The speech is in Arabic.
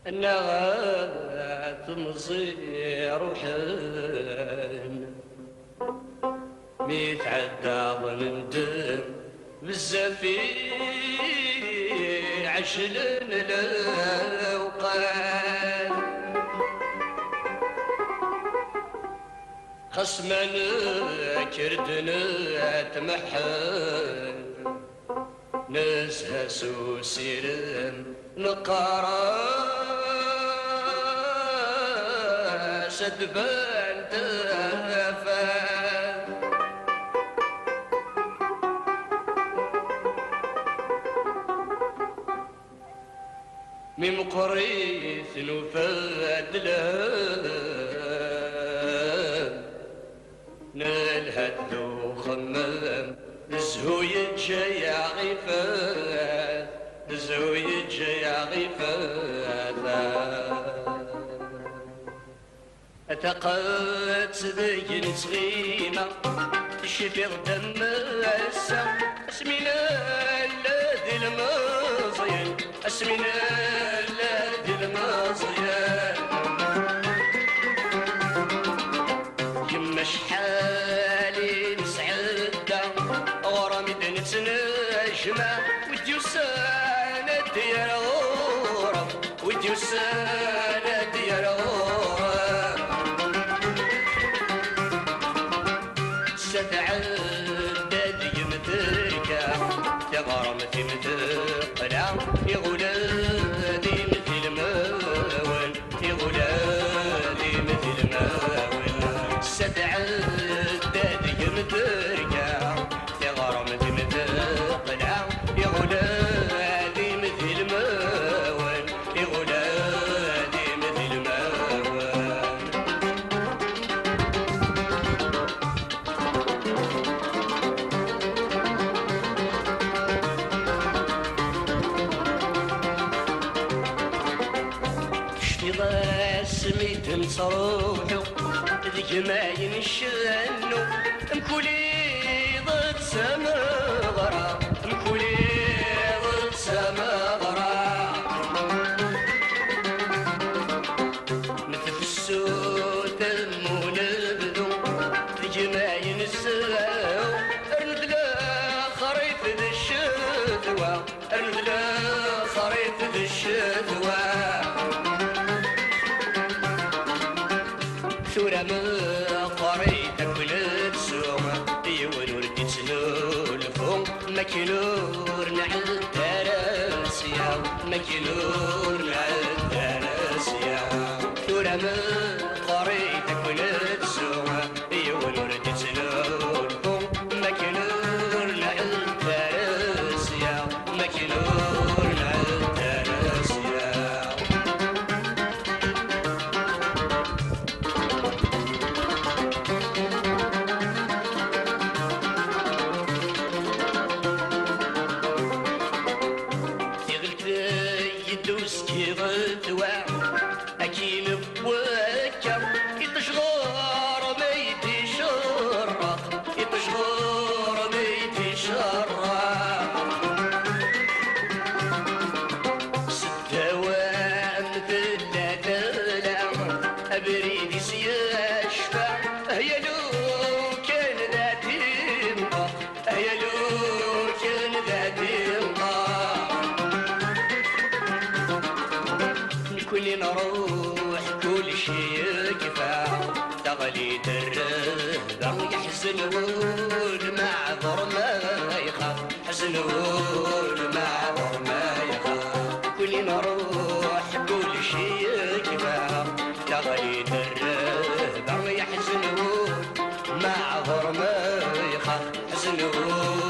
النغات مصير وحن ميتعدى من دم بالزفي عشلن الاوقات خصمنا كردنا تمحن نزهة سوسيرم نقارا سدبان تفان من قريث نفاد لهم نالهد ذو خمام زهوي جاي غفاث زهوي جاي غفاث أتقات ذي صغيمة تشفي دم السم اسمنا الذي المزيان اسمنا الذي المزيان يما شحالي نسعد غرامي نتنجمع ودي وساند يا غرام ودي وساند يا غرام ستعدد يمتركا يا غرام تمتقلع يا غلادي مثل الماون يا غلادي مثل الماون ستعدد يمتركا يا غرام تمتقلع يا غلادي مثل الماون يا غلادي مثل الماون سميت نصروحو الجماين الشنو مكولي ضد سمغرا مكولي ضد سمغرا نتفسو تمون البدو الجماين الساو ارند لا خريط ذي الشتوى ارند لا خريط ذي الشتوى ثورة ما قريتك ولد سوما يون وردي تسلولفو مكنور نعد تراسيا مكنور نعد تراسيا ثورة ما قريتك ولد سوما يون وردي تسلولفو مكنور نعد تراسيا مكنور نعد تراسيا أكيد بوكر يتشغر ما يتشرق يتشغر ما يتشرق ستوام ثلاثة لام أبريد سيشفع هي لو كان ذا تنقى هي لو كان ذا تنقى كل نروح كل شي كفاح تغليد الرهبة يحزنون معذر ما يخاف يحزنون معذر ما يخاف كل نروح كل شي كفاح تغليد الرهبة يحزنون معذر ما يخاف يحزنون